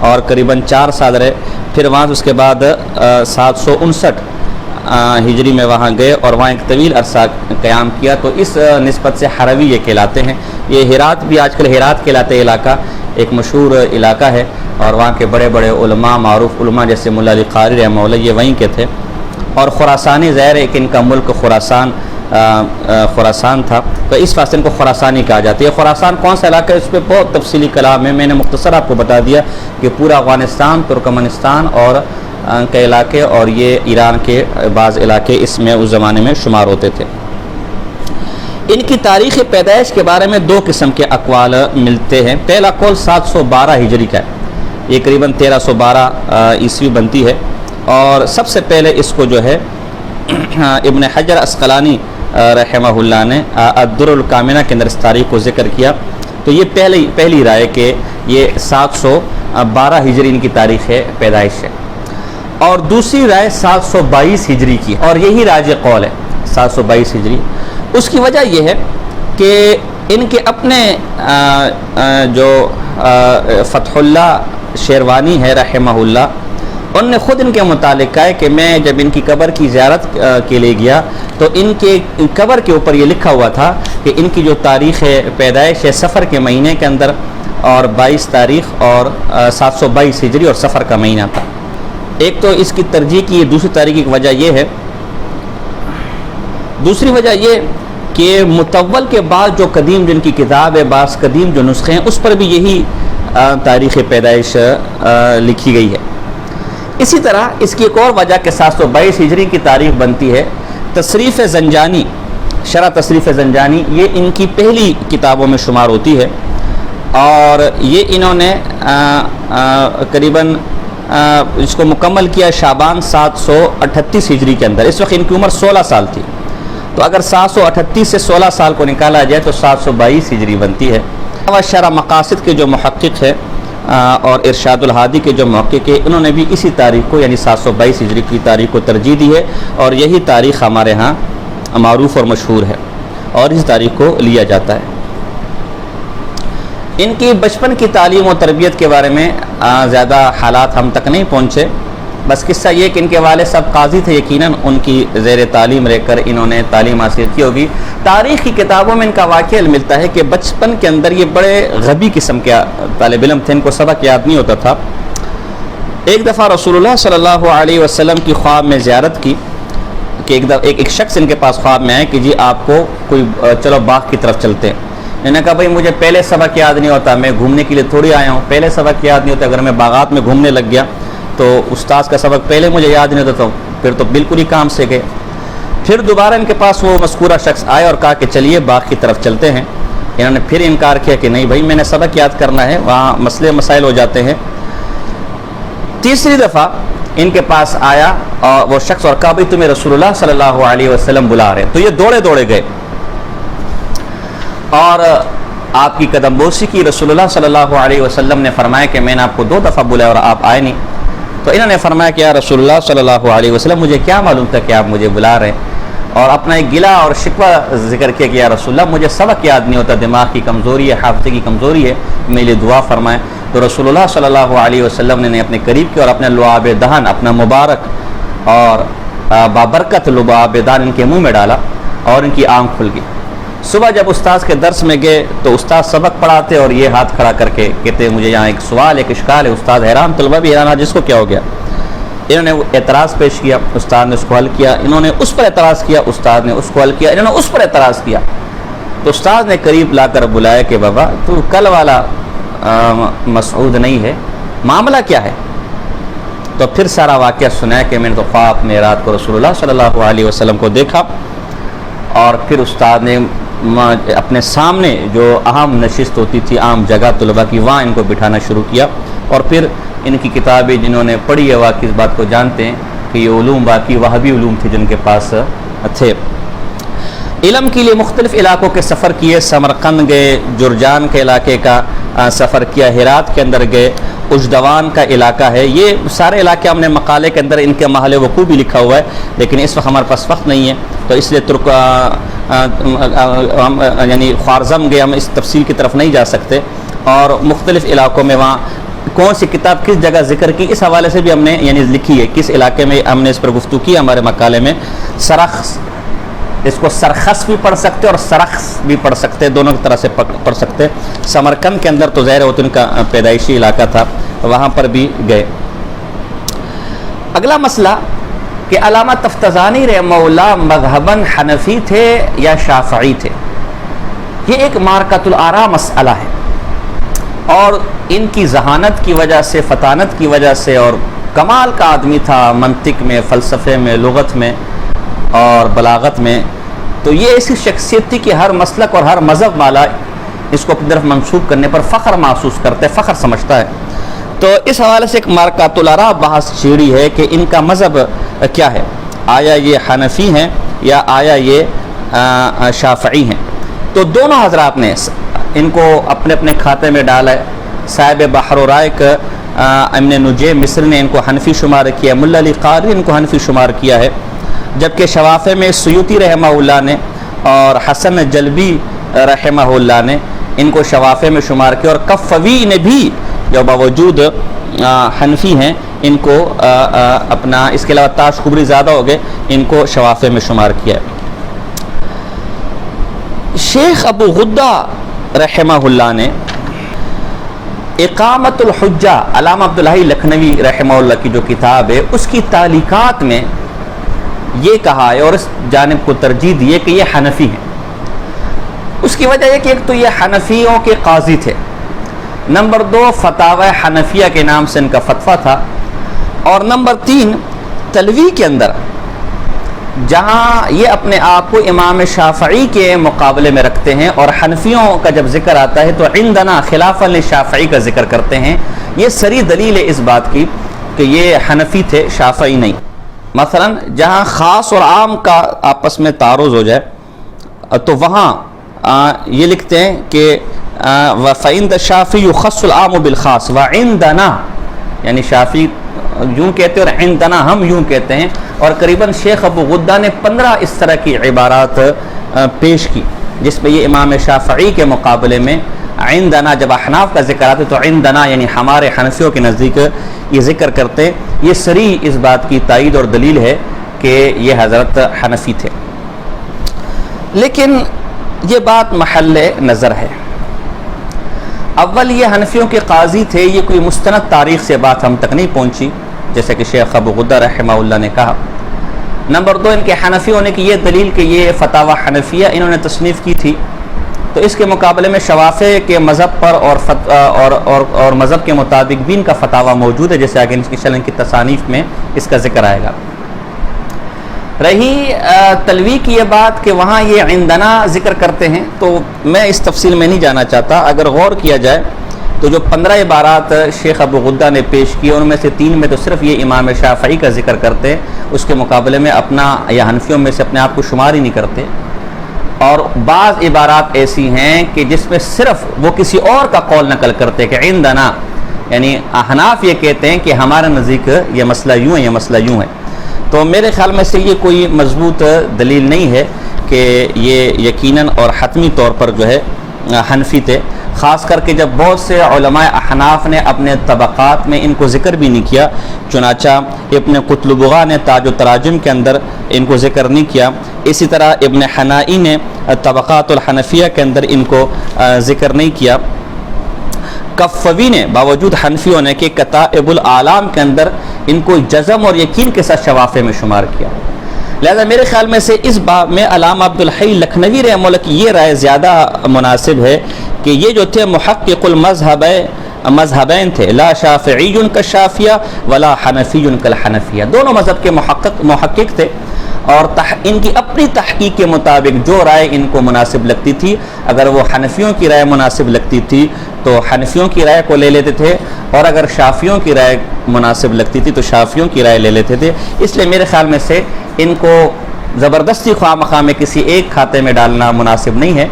اور قریباً 4 سال رہے، پھر وہاں اس کے بعد 759 ہجری میں وہاں گئے اور وہاں ایک طویل عرصہ قیام کیا، تو اس نسبت سے ہروی یہ کہلاتے ہیں۔ یہ ہرات بھی آج کل ہرات کہلاتے علاقہ ایک مشہور علاقہ ہے، اور وہاں کے بڑے بڑے علماء، معروف علماء جیسے مولا علی قاری رحمہ اللہ یہ وہیں کے تھے۔ اور خراسانی ظاہر ہے کہ ان کا ملک خراسان تھا، تو اس واسطے ان کو خراسانی کہا جاتا ہے۔ خراسان کون سا علاقہ ہے اس پہ بہت تفصیلی کلام ہے، میں نے مختصر آپ کو بتا دیا کہ پورا افغانستان، ترکمانستان اور کے علاقے، اور یہ ایران کے بعض علاقے اس میں اس زمانے میں شمار ہوتے تھے۔ ان کی تاریخ پیدائش کے بارے میں 2 قسم کے اقوال ملتے ہیں۔ پہلا قول 712 ہجری کا ہے، یہ قریباً 1312 عیسوی بنتی ہے، اور سب سے پہلے اس کو جو ہے ابن حجر اسقلانی رحمہ اللہ نے الدر الکامنہ کے اندر اس تاریخ کو ذکر کیا، تو یہ پہلی رائے کہ یہ 712 ہجری ان کی تاریخ پیدائش ہے، اور دوسری رائے 722 ہجری کی، اور یہی راجح قول ہے 722 ہجری۔ اس کی وجہ یہ ہے کہ ان کے اپنے جو فتح اللہ شیروانی ہے رحمہ اللہ، انہوں نے خود ان کے متعلق کہا ہے کہ میں جب ان کی قبر کی زیارت کے لیے گیا تو ان کے قبر کے اوپر یہ لکھا ہوا تھا کہ ان کی جو تاریخ پیدائش ہے سفر کے مہینے کے اندر اور 22 تاریخ اور 722 ہجری اور سفر کا مہینہ تھا۔ ایک تو اس کی ترجیح کی دوسری تاریخ کی وجہ یہ ہے، دوسری وجہ یہ کہ متول کے بعد جو قدیم جن کی کتاب ہے، بعض قدیم جو نسخے ہیں اس پر بھی یہی تاریخ پیدائش لکھی گئی ہے۔ اسی طرح اس کی ایک اور وجہ کہ 722 ہجری کی تاریخ بنتی ہے، تصریف زنجانی، شرح تصریف زنجانی یہ ان کی پہلی کتابوں میں شمار ہوتی ہے، اور یہ انہوں نے قریباً اس کو مکمل کیا شعبان 738 ہجری کے اندر۔ اس وقت ان کی عمر 16 سال تھی، تو اگر 738 سے 16 سال کو نکالا جائے تو 722 ہجری بنتی ہے۔ شرح مقاصد کے جو محقق ہے اور ارشاد الہادی کے جو محقق ہے، انہوں نے بھی اسی تاریخ کو یعنی 722 ہجری کی تاریخ کو ترجیح دی ہے، اور یہی تاریخ ہمارے ہاں معروف اور مشہور ہے اور اس تاریخ کو لیا جاتا ہے۔ ان کی بچپن کی تعلیم و تربیت کے بارے میں زیادہ حالات ہم تک نہیں پہنچے، بس قصہ یہ کہ ان کے والد صاحب قاضی تھے، یقیناً ان کی زیر تعلیم رہ کر انہوں نے تعلیم حاصل کی ہوگی۔ تاریخ کی کتابوں میں ان کا واقعہ ملتا ہے کہ بچپن کے اندر یہ بڑے غبی قسم کے طالب علم تھے، ان کو سبق یاد نہیں ہوتا تھا۔ ایک دفعہ رسول اللہ صلی اللہ علیہ وسلم کی خواب میں زیارت کی کہ ایک شخص ان کے پاس خواب میں آئے کہ جی آپ کو کوئی چلو باغ کی طرف چلتے ہیں۔ میں نے کہا بھائی مجھے پہلے سبق یاد نہیں ہوتا، میں گھومنے کے لیے تھوڑی آیا ہوں، پہلے سبق یاد نہیں ہوتا، اگر میں باغات میں گھومنے لگ گیا تو استاذ کا سبق پہلے مجھے یاد نہیں ہوتا، تو پھر تو بالکل ہی کام سے گئے۔ پھر دوبارہ ان کے پاس وہ مذکورہ شخص آئے اور کہا کہ چلیے باغ کی طرف چلتے ہیں۔ انہوں نے پھر انکار کیا کہ نہیں بھائی میں نے سبق یاد کرنا ہے، وہاں مسئلے مسائل ہو جاتے ہیں۔ تیسری دفعہ ان کے پاس آیا اور وہ شخص اور کہا بھائی تمہیں رسول اللہ صلی اللہ علیہ وسلم بلا رہے ہیں، تو یہ دوڑے دوڑے گئے اور آپ کی قدم بوسی کی۔ رسول اللہ صلی اللہ علیہ وسلم نے فرمایا کہ میں نے آپ کو 2 دفعہ بلایا اور آپ آئے نہیں، تو انہوں نے فرمایا کہ یا رسول اللہ صلی اللہ علیہ وسلم مجھے کیا معلوم تھا کہ آپ مجھے بلا رہے ہیں، اور اپنا ایک گلہ اور شکوہ ذکر کیا کہ یا رسول اللہ مجھے سبق یاد نہیں ہوتا، دماغ کی کمزوری ہے، حافظے کی کمزوری ہے، میرے لیے دعا فرمائیں۔ تو رسول اللہ صلی اللہ علیہ وسلم نے اپنے قریب کیا اور اپنے لعاب دہن، اپنا مبارک اور بابرکت لعاب دہن ان کے منہ میں ڈالا اور ان کی آنکھ کھل گئی۔ صبح جب استاذ کے درس میں گئے تو استاد سبق پڑھاتے اور یہ ہاتھ کھڑا کر کے کہتے مجھے یہاں ایک سوال ایک اشکال ہے۔ استاد حیران، طلبہ بھی حیران، جس کو کیا ہو گیا؟ انہوں نے اعتراض پیش کیا، استاد نے اس کو حل کیا، انہوں نے اس پر اعتراض کیا، استاد نے اس کو حل کیا، انہوں نے اس پر اعتراض کیا، تو استاد نے قریب لا کر بلایا کہ بابا تو کل والا مسعود نہیں ہے، معاملہ کیا ہے؟ تو پھر سارا واقعہ سنایا کہ میں نے تو خواب میں رات کو رسول اللہ صلی اللہ علیہ وسلم کو دیکھا، اور پھر استاد نے اپنے سامنے جو اہم نشست ہوتی تھی عام جگہ طلبہ کی، وہاں ان کو بٹھانا شروع کیا، اور پھر ان کی کتابیں جنہوں نے پڑھی ہے واقعی اس بات کو جانتے ہیں کہ یہ علوم باقی وہابی علوم تھے جن کے پاس تھے۔ علم کے لیے مختلف علاقوں کے سفر کیے، سمرقند گئے، جرجان کے علاقے کا سفر کیا، ہرات کے اندر گئے، اجدوان کا علاقہ ہے، یہ سارے علاقے ہم نے مقالے کے اندر ان کے محل وقوع بھی لکھا ہوا ہے، لیکن اس وقت ہمارے پاس وقت نہیں ہے تو اس لیے یعنی خوارزم گئے، ہم اس تفصیل کی طرف نہیں جا سکتے، اور مختلف علاقوں میں وہاں کون سی کتاب کس جگہ ذکر کی اس حوالے سے بھی ہم نے یعنی لکھی ہے، کس علاقے میں ہم نے اس پر گفتگو کی ہمارے مقالے میں۔ سرخس، اس کو سرخس بھی پڑھ سکتے اور سرخس بھی پڑھ سکتے، دونوں کی طرح سے پڑھ سکتے۔ سمرقند کے اندر تو ظاہر ہے وہ تو ان کا پیدائشی علاقہ تھا، وہاں پر بھی گئے۔ اگلا مسئلہ کہ علامہ تفتزانی رحمہ اللہ مذہباً حنفی تھے یا شافعی تھے، یہ ایک مارکۃ الآراء مسئلہ ہے، اور ان کی ذہانت کی وجہ سے، فطانت کی وجہ سے، اور کمال کا آدمی تھا منطق میں، فلسفے میں، لغت میں اور بلاغت میں، تو یہ ایسی شخصیت تھی کہ ہر مسلک اور ہر مذہب والا اس کو اپنی طرف منسوب کرنے پر فخر محسوس کرتا ہے، فخر سمجھتا ہے۔ تو اس حوالے سے ایک مارکۃ الآراء بحث چھیڑی ہے کہ ان کا مذہب کیا ہے، آیا یہ حنفی ہیں یا آیا یہ شافعی ہیں؟ تو دونوں حضرات نے ان کو اپنے اپنے کھاتے میں ڈالا ہے۔ صاحب بحر و رائق ابن نجیم مصر نے ان کو حنفی شمار کیا، ملا علی قاری ان کو حنفی شمار کیا ہے، جبکہ شوافع میں سیوطی رحمہ اللہ نے اور حسن جلبی رحمہ اللہ نے ان کو شوافع میں شمار کیا، اور کفوی نے بھی جو باوجود حنفی ہیں ان کو اپنا، اس کے علاوہ تاش کبری زیادہ ہو گئے، ان کو شوافع میں شمار کیا ہے۔ شیخ ابو غدہ رحمہ اللہ نے اقامت الحجہ، علامہ عبدالحی لکھنوی رحمہ اللہ کی جو کتاب ہے اس کی تعلیقات میں یہ کہا ہے اور اس جانب کو ترجیح دی ہے کہ یہ حنفی ہیں۔ اس کی وجہ یہ کہ ایک تو یہ حنفیوں کے قاضی تھے، نمبر 2 فتاوی حنفیہ کے نام سے ان کا فتویٰ تھا، اور نمبر 3 تلوی کے اندر جہاں یہ اپنے آپ کو امام شافعی کے مقابلے میں رکھتے ہیں اور حنفیوں کا جب ذکر آتا ہے تو عندنا خلافا للشافعی کا ذکر کرتے ہیں، یہ سری دلیل ہے اس بات کی کہ یہ حنفی تھے، شافعی نہیں۔ مثلا جہاں خاص اور عام کا آپس میں تعارض ہو جائے تو وہاں یہ لکھتے ہیں کہ وَفَإِنْدَ الشَّافِعِيُّ يُخَصُّ الْعَامُ بِالْخَاصِ وَعِنْدَنَا، یعنی شافعی یوں کہتے ہیں اور عندنا ہم یوں کہتے ہیں، اور قریباً شیخ ابو غدہ نے 15 اس طرح کی عبارات پیش کی جس میں یہ امام شافعی کے مقابلے میں عندنا جب احناف کا ذکر آتا ہے تو عندنا یعنی ہمارے حنفیوں کے نزدیک یہ ذکر کرتے ہیں۔ یہ صریح اس بات کی تائید اور دلیل ہے کہ یہ حضرت حنفی تھے، لیکن یہ بات محل نظر ہے۔ اول یہ حنفیوں کے قاضی تھے، یہ کوئی مستند تاریخ سے بات ہم تک نہیں پہنچی جیسے کہ شیخ ابو غدہ رحمہ اللہ نے کہا۔ نمبر 2 ان کے حنفی ہونے کی یہ دلیل کہ یہ فتاوی حنفیہ انہوں نے تصنیف کی تھی، تو اس کے مقابلے میں شوافع کے مذہب پر اور مذہب کے مطابق بھی ان کا فتاوی موجود ہے، جیسے آگے ان کی تصانیف میں اس کا ذکر آئے گا۔ رہی تلوی کی یہ بات کہ وہاں یہ عندنا ذکر کرتے ہیں، تو میں اس تفصیل میں نہیں جانا چاہتا۔ اگر غور کیا جائے تو جو 15 عبارات شیخ ابو غدہ نے پیش کی ان میں سے 3 میں تو صرف یہ امام شافعی کا ذکر کرتے ہیں، اس کے مقابلے میں اپنا یا حنفیوں میں سے اپنے آپ کو شمار ہی نہیں کرتے، اور بعض عبارات ایسی ہیں کہ جس میں صرف وہ کسی اور کا قول نقل کرتے کہ عندنا، یعنی احناف یہ کہتے ہیں کہ ہمارے نزدیک یہ مسئلہ یوں ہے، یہ مسئلہ یوں ہے۔ تو میرے خیال میں سے یہ کوئی مضبوط دلیل نہیں ہے کہ یہ یقیناً اور حتمی طور پر جو ہے حنفی تھے، خاص کر کے جب بہت سے علماء احناف نے اپنے طبقات میں ان کو ذکر بھی نہیں کیا، چنانچہ ابن قطلبغہ نے تاج و تراجم کے اندر ان کو ذکر نہیں کیا، اسی طرح ابن حنائی نے طبقات الحنفیہ کے اندر ان کو ذکر نہیں کیا۔ کفوی نے باوجود حنفی ہونے کے کتائب العالم کے اندر ان کو جزم اور یقین کے ساتھ شوافع میں شمار کیا۔ لہذا میرے خیال میں سے اس باب میں علامہ عبدالحی لکھنوی رحمہ اللہ کی یہ رائے زیادہ مناسب ہے کہ یہ جو تھے محقق مذہبین تھے، لا شافعی کالشافعیہ ولا حنفی کالحنفیہ، دونوں مذہب کے محقق تھے، اور ان کی اپنی تحقیق کے مطابق جو رائے ان کو مناسب لگتی تھی، اگر وہ حنفیوں کی رائے مناسب لگتی تھی تو حنفیوں کی رائے کو لے لیتے تھے، اور اگر شافعیوں کی رائے مناسب لگتی تھی تو شافعیوں کی رائے لے لیتے تھے۔ اس لیے میرے خیال میں سے ان کو زبردستی خواہ مخواہ میں کسی ایک کھاتے میں ڈالنا مناسب نہیں ہے۔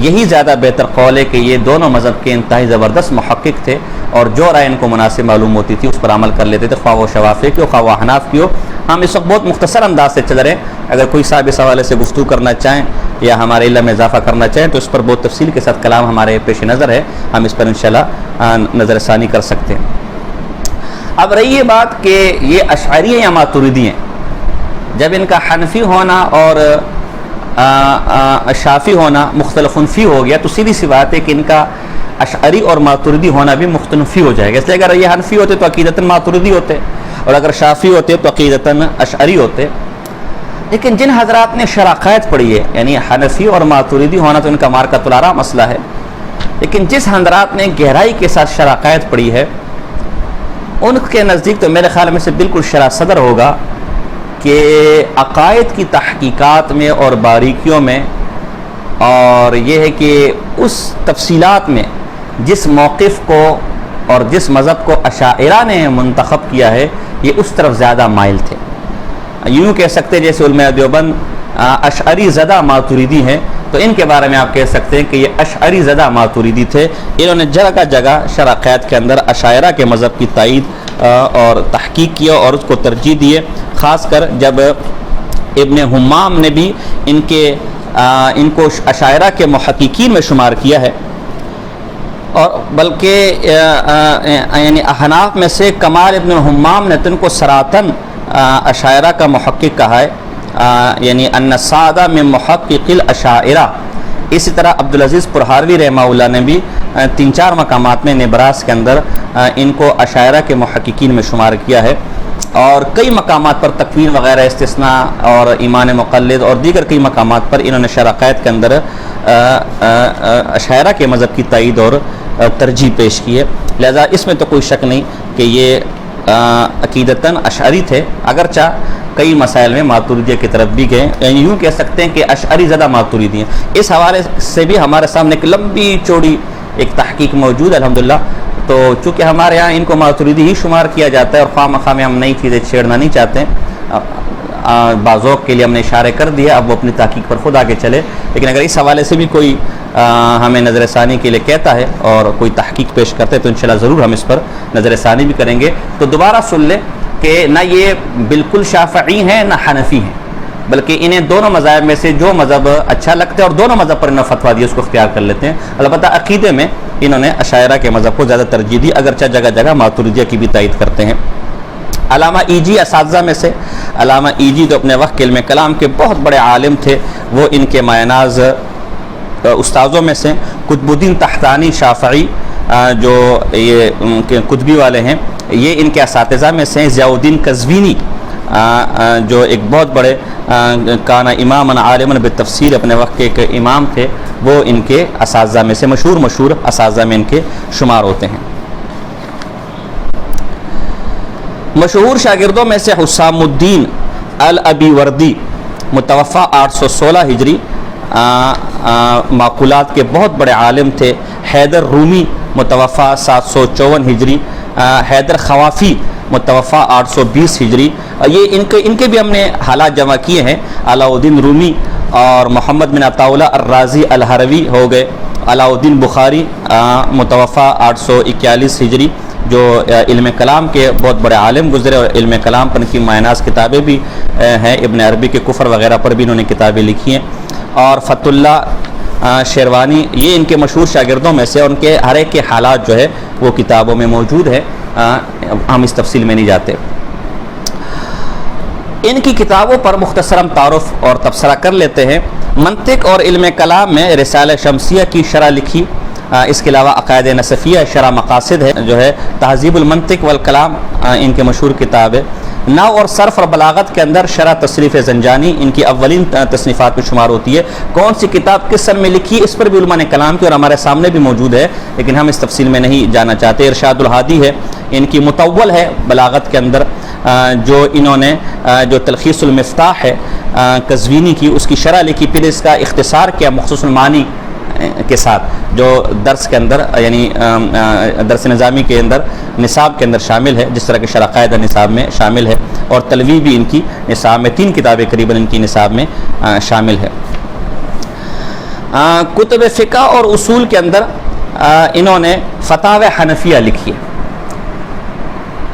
یہی زیادہ بہتر قول ہے کہ یہ دونوں مذہب کے انتہائی زبردست محقق تھے، اور جو رائے ان کو مناسب معلوم ہوتی تھی اس پر عمل کر لیتے تھے، خواہ وہ شوافع کی ہو خواہ وہ احناف کی ہو۔ ہم اس وقت بہت مختصر انداز سے چل رہے ہیں، اگر کوئی صاحب اس حوالے سے گفتگو کرنا چاہیں یا ہمارے علم میں اضافہ کرنا چاہیں تو اس پر بہت تفصیل کے ساتھ کلام ہمارے پیش نظر ہے، ہم اس پر انشاءاللہ نظر ثانی کر سکتے ہیں۔ اب رہی یہ بات کہ یہ اشعری یا ماتریدی ہیں، جب ان کا حنفی ہونا اور شافعی ہونا مختلف فی ہو گیا تو سیدھی سی بات ہے کہ ان کا اشعری اور ماتریدی ہونا بھی مختلف فی ہو جائے گا۔ اس لیے اگر یہ حنفی ہوتے تو عقیدتاً ماتریدی ہوتے، اور اگر شافعی ہوتے تو عقیدتاً اشعری ہوتے۔ لیکن جن حضرات نے شراکت پڑھی ہے، یعنی حنفی اور ماتریدی ہونا تو ان کا مارکۃ الآراء مسئلہ ہے، لیکن جس حضرات نے گہرائی کے ساتھ شراکت پڑھی ہے ان کے نزدیک تو میرے خیال میں سے بالکل شرح صدر ہوگا کہ عقائد کی تحقیقات میں اور باریکیوں میں، اور یہ ہے کہ اس تفصیلات میں جس موقف کو اور جس مذہب کو اشاعرہ نے منتخب کیا ہے یہ اس طرف زیادہ مائل تھے۔ یوں کہہ سکتے جیسے علماء دیوبند اشعری زدہ ماتریدی ہیں، تو ان کے بارے میں آپ کہہ سکتے ہیں کہ یہ اشعری زدہ ماتریدی تھے۔ انہوں نے جگہ جگہ شرح کے اندر اشاعرہ کے مذہب کی تائید اور تحقیق کیا اور اس کو ترجیح دیے، خاص کر جب ابن حمام نے بھی ان کو اشاعرہ کے محققین میں شمار کیا ہے۔ اور بلکہ یعنی احناف میں سے کمال ابن الحمام نے تو ان کو سراتن اشاعرہ کا محقق کہا ہے، یعنی ان السعدہ من محقق الاشاعرہ۔ اسی طرح عبدالعزیز پرہاروی رحمہ اللہ نے بھی 3-4 مقامات میں نبراس کے اندر ان کو اشاعرہ کے محققین میں شمار کیا ہے، اور کئی مقامات پر تکوین وغیرہ استثناء اور ایمان مقلد اور دیگر کئی مقامات پر انہوں نے شرح عقائد کے اندر اشاعرہ کے مذہب کی تائید اور ترجیح پیش کی ہے۔ لہذا اس میں تو کوئی شک نہیں کہ یہ عقیدتاً اشعری تھے، اگرچہ کئی مسائل میں ماتریدیہ کی طرف بھی گئے، یعنی یوں کہہ سکتے ہیں کہ اشعری زدہ ماتریدی ہیں۔ اس حوالے سے بھی ہمارے سامنے ایک لمبی چوڑی ایک تحقیق موجود ہے الحمدللہ۔ تو چونکہ ہمارے ہاں ان کو ماتریدی ہی شمار کیا جاتا ہے اور خواہ مخواہ میں ہم نئی چیزیں چھیڑنا نہیں چاہتے ہیں، بعضوق کے لیے ہم نے اشارے کر دیا، اب وہ اپنی تحقیق پر خود آگے چلے۔ لیکن اگر اس حوالے سے بھی کوئی ہمیں نظر ثانی کے لیے کہتا ہے اور کوئی تحقیق پیش کرتے ہیں تو انشاءاللہ ضرور ہم اس پر نظر ثانی بھی کریں گے۔ تو دوبارہ سن لیں کہ نہ یہ بالکل شافعی ہیں نہ حنفی ہیں، بلکہ انہیں دونوں مذاہب میں سے جو مذہب اچھا لگتا ہے اور دونوں مذہب پر انہوں نے فتویٰ دیا اس کو اختیار کر لیتے ہیں۔ البتہ عقیدے میں انہوں نے اشاعرہ کے مذہب کو زیادہ ترجیح دی، اگرچہ جگہ جگہ ماتریدیہ کی بھی تائید کرتے ہیں۔ علامہ ایجی اساتذہ میں سے، علامہ ایجی جو اپنے وقت کے علم کلام کے بہت بڑے عالم تھے، وہ ان کے مایہ ناز استاذوں میں سے قطب الدین تحتانی شافعی جو یہ قطبی والے ہیں، یہ ان کے اساتذہ میں سے۔ ضیاء الدین قزوینی جو ایک بہت بڑے کانا امام عالم بالتفسیر اپنے وقت کے ایک امام تھے، وہ ان کے اساتذہ میں سے مشہور اساتذہ میں ان کے شمار ہوتے ہیں۔ مشہور شاگردوں میں سے حسام الدین الابی وردی متوفہ 816 ہجری معقولات کے بہت بڑے عالم تھے۔ حیدر رومی متوفہ 754 ہجری، حیدر خوافی متوفہ 820 ہجری۔ یہ ان کے بھی ہم نے حالات جمع کیے ہیں۔ علاء الدین رومی اور محمد بن عطاء اللہ الرازی الہروی ہو گئے۔ علاء الدین بخاری متوفہ 841 ہجری، جو علم کلام کے بہت بڑے عالم گزرے اور علم کلام پر ان کی مایہ ناز کتابیں بھی ہیں، ابن عربی کے کفر وغیرہ پر بھی انہوں نے کتابیں لکھی ہیں۔ اور فتح اللہ شیروانی یہ ان کے مشہور شاگردوں میں سے، ان کے ہر ایک کے حالات جو ہے وہ کتابوں میں موجود ہے، ہم اس تفصیل میں نہیں جاتے۔ ان کی کتابوں پر مختصراً تعارف اور تبصرہ کر لیتے ہیں۔ منطق اور علم کلام میں رسالہ شمسیہ کی شرح لکھی، اس کے علاوہ عقائد نصفیہ شرح مقاصد ہے جو ہے، تہذیب المنطق والکلام ان کے مشہور کتاب ہے۔ نحو اور صرف اور بلاغت کے اندر شرح تصریف زنجانی ان کی اولین تصنیفات میں شمار ہوتی ہے۔ کون سی کتاب کس سن میں لکھی اس پر بھی علماء نے کلام کی اور ہمارے سامنے بھی موجود ہے، لیکن ہم اس تفصیل میں نہیں جانا چاہتے۔ ارشاد الہادی ہے ان کی مطول ہے بلاغت کے اندر، جو انہوں نے جو تلخیص المفتاح ہے قزوینی کی، اس کی شرح لکھی، پھر اس کا اختصار کیا مخصوص المعانی کے ساتھ، جو درس کے اندر یعنی درس نظامی کے اندر نصاب کے اندر شامل ہے، جس طرح کہ شرح قاعدہ نصاب میں شامل ہے، اور تلوی بھی ان کی نصاب میں 3 کتابیں قریباً ان کی نصاب میں شامل ہے۔ کتب فقہ اور اصول کے اندر انہوں نے فتاوی حنفیہ لکھی ہے۔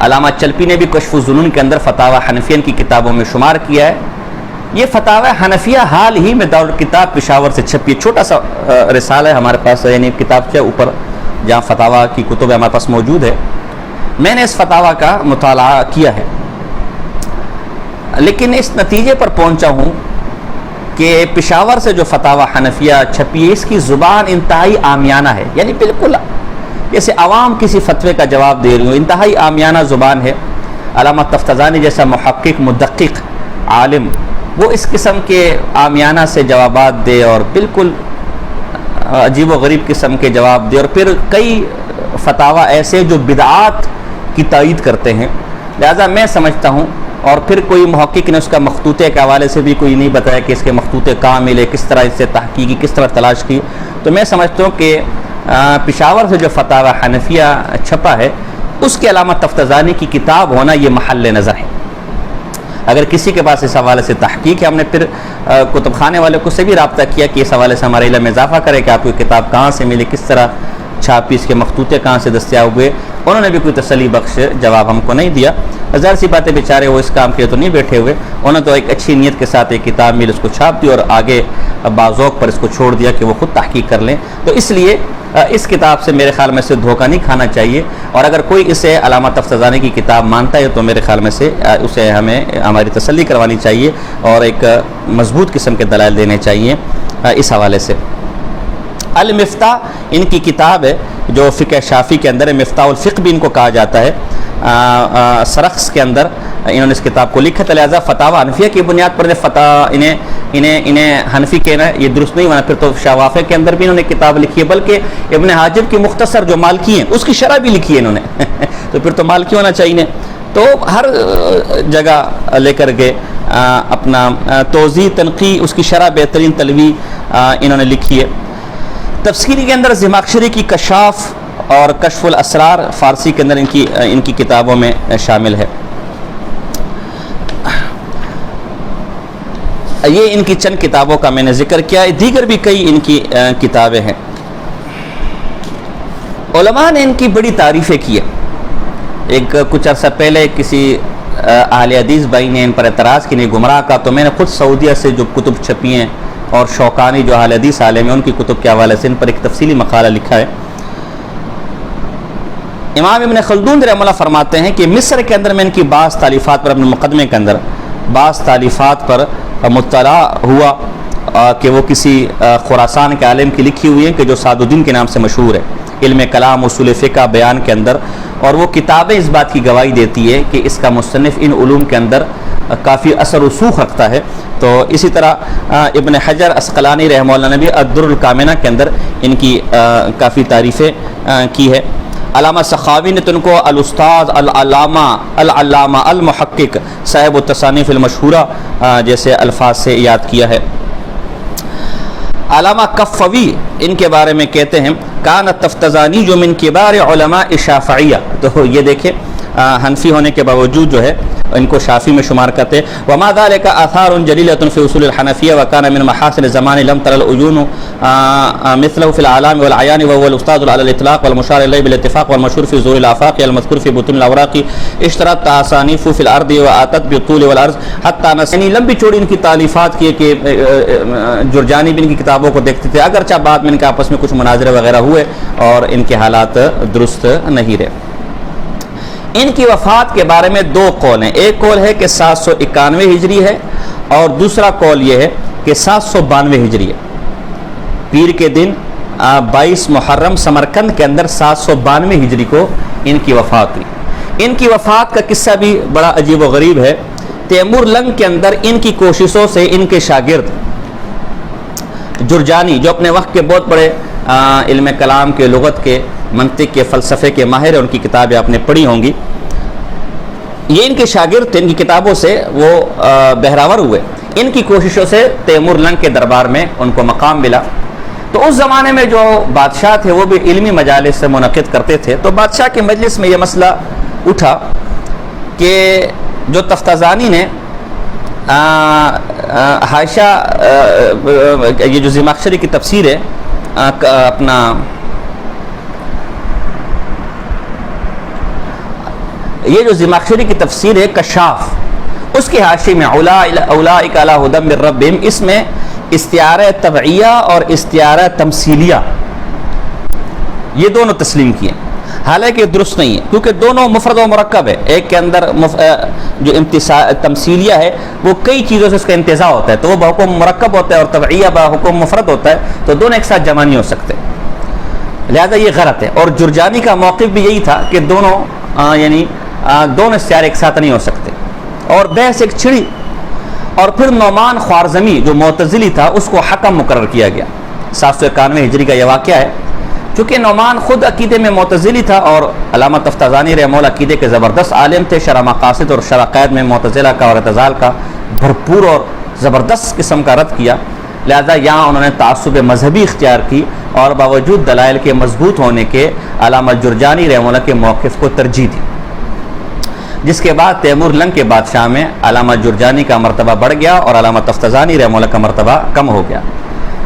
علامہ چلپی نے بھی کشف الظنون کے اندر فتاوی حنفیہ کی کتابوں میں شمار کیا ہے۔ یہ فتاوی حنفیہ حال ہی میں دارالکتاب پشاور سے چھپی ہے، چھوٹا سا رسالہ ہے ہمارے پاس، یعنی کتاب کے اوپر جہاں فتاوی کی کتب ہمارے پاس موجود ہے۔ میں نے اس فتاوی کا مطالعہ کیا ہے، لیکن اس نتیجے پر پہنچا ہوں کہ پشاور سے جو فتاوی حنفیہ چھپی ہے اس کی زبان انتہائی عامیانہ ہے، یعنی بالکل جیسے عوام کسی فتوے کا جواب دے رہی ہوں، انتہائی عامیانہ زبان ہے۔ علامہ تفتزانی جیسا محقق مدقق عالم وہ اس قسم کے عامیانہ سے جوابات دے اور بالکل عجیب و غریب قسم کے جواب دے، اور پھر کئی فتاوی ایسے جو بدعات کی تائید کرتے ہیں۔ لہذا میں سمجھتا ہوں، اور پھر کوئی محقق نے اس کا مخطوطے کے حوالے سے بھی کوئی نہیں بتایا کہ اس کے مخطوطے کہاں ملے، کس طرح اس سے تحقیقی، کس طرح تلاش کی، تو میں سمجھتا ہوں کہ پشاور سے جو فتاوی حنفیہ چھپا ہے اس کے علامہ تفتزانی کی کتاب ہونا یہ محل نظر ہے۔ اگر کسی کے پاس اس حوالے سے تحقیق ہے، ہم نے پھر کتب خانے والے کو سے بھی رابطہ کیا کہ اس حوالے سے ہمارے علم میں اضافہ کرے کہ آپ کو کتاب کہاں سے ملی، کس طرح چھاپی، اس کے مخطوطے کہاں سے دستیاب ہوئے، انہوں نے بھی کوئی تسلی بخش جواب ہم کو نہیں دیا۔ ظاہر سی باتیں بیچارے وہ اس کام کے لیے تو نہیں بیٹھے ہوئے، انہوں نے تو ایک اچھی نیت کے ساتھ ایک کتاب مل اس کو چھاپ دی اور آگے بازوق پر اس کو چھوڑ دیا کہ وہ خود تحقیق کر لیں۔ تو اس لیے اس کتاب سے میرے خیال میں سے دھوکہ نہیں کھانا چاہیے، اور اگر کوئی اسے علامہ تفتزانی کی کتاب مانتا ہے تو میرے خیال میں سے اسے ہمیں ہماری تسلی کروانی چاہیے اور ایک مضبوط قسم کے دلائل دینے چاہیے اس حوالے سے۔ المفتاح ان کی کتاب ہے جو فقہ شافی کے اندر ہے، مفتاح الفقہ بھی ان کو کہا جاتا ہے، سرخس کے اندر انہوں نے اس کتاب کو لکھا تھا، لہٰذا فتاوی حنفیہ کی بنیاد پر انہیں حنفی کہنا ہے یہ درست نہیں ہونا، پھر تو شوافع کے اندر بھی انہوں نے کتاب لکھی ہے، بلکہ ابن حاجب کی مختصر جو مالکی ہیں اس کی شرح بھی لکھی ہے انہوں نے تو پھر تو مالکی ہونا چاہیے۔ تو ہر جگہ لے کر کے اپنا توضیح تنقیح اس کی شرح بہترین تلوی انہوں نے لکھی ہے۔ تفسیری کے اندر زمخشری کی کشاف اور کشف الاسرار فارسی کے اندر ان کی کتابوں میں شامل ہے۔ یہ ان کی چند کتابوں کا میں نے ذکر کیا ہے، دیگر بھی کئی ان کی کتابیں ہیں۔ علماء نے ان کی بڑی تعریفیں کی ہے۔ ایک کچھ عرصہ پہلے کسی اہل حدیث بھائی نے ان پر اعتراض کی نہیں گمراہ کا، تو میں نے خود سعودیہ سے جو کتب چھپی ہیں اور شوکانی جو اہل حدیث عالم ہیں ان کی کتب کے حوالے سے ان پر ایک تفصیلی مقالہ لکھا ہے۔ امام ابن خلدون رحمہ اللہ فرماتے ہیں کہ مصر کے اندر میں ان کی بعض تالیفات پر اپنے مقدمے کے اندر بعض تالیفات پر مطلع ہوا کہ وہ کسی خراسان کے عالم کی لکھی ہوئی ہیں کہ جو سعد الدین کے نام سے مشہور ہے، علم کلام اصول فقہ بیان کے اندر، اور وہ کتابیں اس بات کی گواہی دیتی ہے کہ اس کا مصنف ان علوم کے اندر کافی اثر و رسوخ رکھتا ہے۔ تو اسی طرح ابن حجر عسقلانی رحمہ اللہ نے بھی الدر الکامنہ کے اندر ان کی کافی تعریفیں کی ہے۔ علامہ سخاوی نے تو ان کو الاستاذ العلامہ المحقق صاحب التصانیف المشہورہ جیسے الفاظ سے یاد کیا ہے۔ علامہ کفوی ان کے بارے میں کہتے ہیں کان التفتزانی جو من کبار علماء شافعیہ، تو یہ دیکھیں حنفی ہونے کے باوجود جو ہے ان کو شافی میں شمار کرتے ہیں۔ وما ذلك آثار جلیلۃ فی اصول الحنفیہ وکان من محاسن الزمان لم تر العیون مثله في الاعلام والعیان وهو الاستاذ على الاطلاق والمشار الیہ بالاتفاق والمشهور في ظهور الآفاق المذکور في بطون الاوراق اشترت تصانیف في الارض واتت بالطول والعرض حتى یعنی لمبی چوڑی ان کی تالیفات کی کہ جرجانی بھی ان کی کتابوں کو دیکھتے تھے، اگرچہ بعد میں ان کے آپس میں کچھ مناظرے وغیرہ ہوئے اور ان کے حالات درست نہیں رہے۔ ان کی وفات کے بارے میں دو قول ہیں، ایک قول ہے کہ 791 ہجری ہے اور دوسرا قول یہ ہے کہ 792 ہجری ہے۔ پیر کے دن 22 محرم سمرقند کے اندر 792 ہجری کو ان کی وفات ہوئی۔ ان کی وفات کا قصہ بھی بڑا عجیب و غریب ہے۔ تیمور لنگ کے اندر ان کی کوششوں سے ان کے شاگرد جرجانی جو اپنے وقت کے بہت بڑے علم کلام کے، لغت کے، منطق کے، فلسفے کے ماہر ہیں، ان کی کتابیں آپ نے پڑھی ہوں گی، یہ ان کے شاگرد تھے، ان کی کتابوں سے وہ بہراور ہوئے۔ ان کی کوششوں سے تیمور لنگ کے دربار میں ان کو مقام ملا۔ تو اس زمانے میں جو بادشاہ تھے وہ بھی علمی مجالس سے منعقد کرتے تھے، تو بادشاہ کے مجلس میں یہ مسئلہ اٹھا کہ جو تفتزانی نے حاشا یہ جو زمخشری کی تفسیر ہے اپنا یہ جو زمخشری کی تفسیر ہے کشاف، اس کے حاشی میں اولئک علی ھدی من ربہم، اس میں استعارہ طبعیہ اور استعارہ تمثیلیہ یہ دونوں تسلیم کیے، حالانکہ درست نہیں ہے کیونکہ دونوں مفرد و مرکب ہے۔ ایک کے اندر جو تمثیلیہ ہے وہ کئی چیزوں سے اس کا انتزاع ہوتا ہے، تو وہ بحکم مرکب ہوتا ہے، اور طبعیہ بحکم مفرد ہوتا ہے، تو دونوں ایک ساتھ جمع نہیں ہو سکتے، لہذا یہ غلط ہے۔ اور جرجانی کا موقف بھی یہی تھا کہ دونوں یعنی دونوں استعارے ایک ساتھ نہیں ہو سکتے، اور بحث ایک چھڑی، اور پھر نعمان خوارزمی جو معتزلی تھا اس کو حکم مقرر کیا گیا۔ 791 ہجری کا یہ واقعہ ہے، چونکہ نعمان خود عقیدے میں معتزلی تھا اور علامہ تفتزانی رحمہ اللہ عقیدے کے زبردست عالم تھے، شرح مقاصد اور شرح قید میں معتزلہ کا اور اعتزال کا بھرپور اور زبردست قسم کا رد کیا، لہذا یہاں انہوں نے تعصب مذہبی اختیار کی اور باوجود دلائل کے مضبوط ہونے کے علامہ جرجانی رحمہ اللہ کے موقف کو ترجیح دی، جس کے بعد تیمور لنگ کے بادشاہ میں علامہ جرجانی کا مرتبہ بڑھ گیا اور علامہ تفتزانی رحمہ اللہ کا مرتبہ کم ہو گیا۔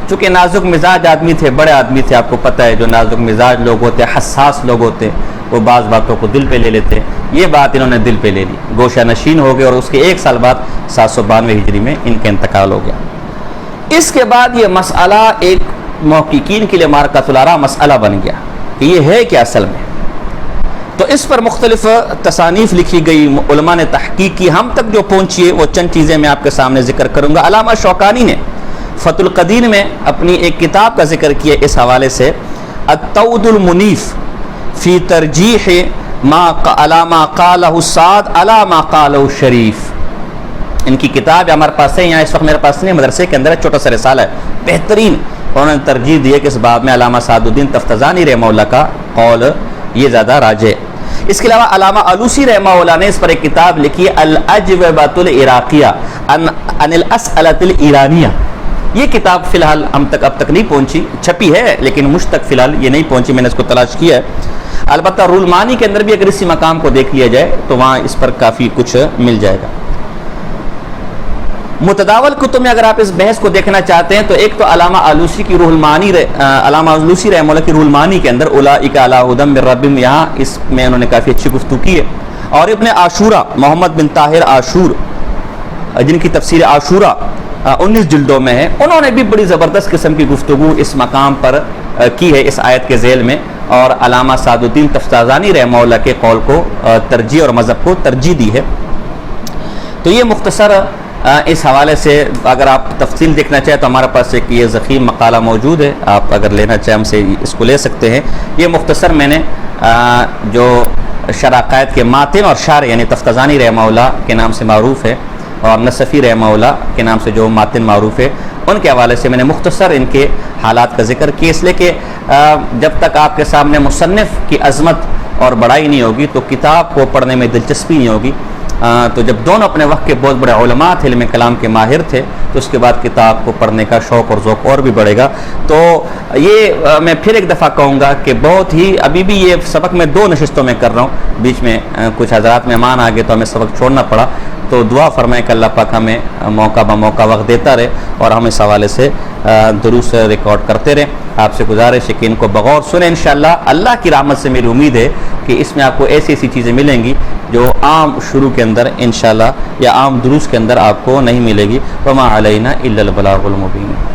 چونکہ نازک مزاج آدمی تھے، بڑے آدمی تھے، آپ کو پتہ ہے جو نازک مزاج لوگ ہوتے ہیں، حساس لوگ ہوتے ہیں، وہ بعض باتوں کو دل پہ لے لیتے. یہ بات انہوں نے دل پہ لے لی، گوشہ نشین ہو گئے، اور اس کے 1 سال بعد 792 ہجری میں ان کا انتقال ہو گیا. اس کے بعد یہ مسئلہ ایک محققین کے لیے مارکۃ الآراء مسئلہ بن گیا کہ یہ ہے کیا اصل میں. تو اس پر مختلف تصانیف لکھی گئی، علماء نے تحقیق کی. ہم تک جو پہنچی ہے وہ چند چیزیں میں آپ کے سامنے ذکر کروں گا. علامہ شوکانی نے فتح القدیر میں اپنی ایک کتاب کا ذکر کیا اس حوالے سے، التود المنیف فی ترجیح ما علامہ قالہ السعد علامہ قالہ الشریف. ان کی کتاب ہمارے پاس ہے، یہاں اس وقت میرے پاس نہیں، مدرسے کے اندر ایک چھوٹا سا رسالہ ہے، بہترین. انہوں نے ترجیح دی ہے کہ اس باب میں علامہ سعد الدین تفتزانی رحمہ اللہ کا قول یہ زیادہ راجح. اس کے علاوہ علامہ علوسی رحمہ اللہ نے اس پر ایک کتاب لکھی ہے، الاجوبۃ العراقیہ عن الاسئلۃ الایرانیہ. یہ کتاب فی الحال اب تک نہیں پہنچی، چھپی ہے لیکن مجھ تک فی الحال یہ نہیں پہنچی، میں نے اس کو تلاش کیا ہے. البتہ رولمانی کے اندر بھی اگر اسی مقام کو دیکھ لیا جائے تو وہاں اس پر کافی کچھ مل جائے گا. متداول کتب میں اگر آپ اس بحث کو دیکھنا چاہتے ہیں تو ایک تو علامہ علوسی کی روح المعانی، علامہ علوسی رحمہ اللہ کی روح المعانی کے اندر اولئک علی ھدی من ربہم، یہاں اس میں انہوں نے کافی اچھی گفتگو کی ہے. اور ابن عاشورہ محمد بن طاہر عاشور جن کی تفسیر عاشورہ 19 جلدوں میں ہے، انہوں نے بھی بڑی زبردست قسم کی گفتگو اس مقام پر کی ہے اس آیت کے ذیل میں، اور علامہ سعد الدین تفتزانی رحمہ اللہ کے قول کو ترجیح اور مذہب کو ترجیح دی ہے. تو یہ مختصر اس حوالے سے اگر آپ تفصیل دیکھنا چاہیں تو ہمارے پاس ایک یہ ضخیم مقالہ موجود ہے، آپ اگر لینا چاہیں ہم سے اس کو لے سکتے ہیں. یہ مختصر میں نے جو شرح عقائد کے ماتن اور شارح یعنی تفتزانی رحمہ اللہ کے نام سے معروف ہے اور نصفی رحمہ اللہ کے نام سے جو ماتن معروف ہے، ان کے حوالے سے میں نے مختصر ان کے حالات کا ذکر کیا، اس لیے کہ جب تک آپ کے سامنے مصنف کی عظمت اور بڑائی نہیں ہوگی تو کتاب کو پڑھنے میں دلچسپی نہیں ہوگی. تو جب دونوں اپنے وقت کے بہت بڑے علماء تھے، علم کلام کے ماہر تھے، تو اس کے بعد کتاب کو پڑھنے کا شوق اور ذوق اور بھی بڑھے گا. تو یہ میں پھر ایک دفعہ کہوں گا کہ بہت ہی ابھی بھی یہ سبق میں 2 نشستوں میں کر رہا ہوں، بیچ میں کچھ حضرات مہمان آ گئے تو ہمیں سبق چھوڑنا پڑا. تو دعا فرمائیں کہ اللہ پاک ہمیں موقع بموقع وقت دیتا رہے اور ہم اس حوالے سے دروس ریکارڈ کرتے رہیں. آپ سے گزارش ہے کہ ان کو بغور سنیں. انشاءاللہ اللہ کی رحمت سے میری امید ہے کہ اس میں آپ کو ایسی ایسی چیزیں ملیں گی جو عام شروع کے اندر انشاءاللہ یا عام دروس کے اندر آپ کو نہیں ملے گی. وما علینا الا البلاغ المبین.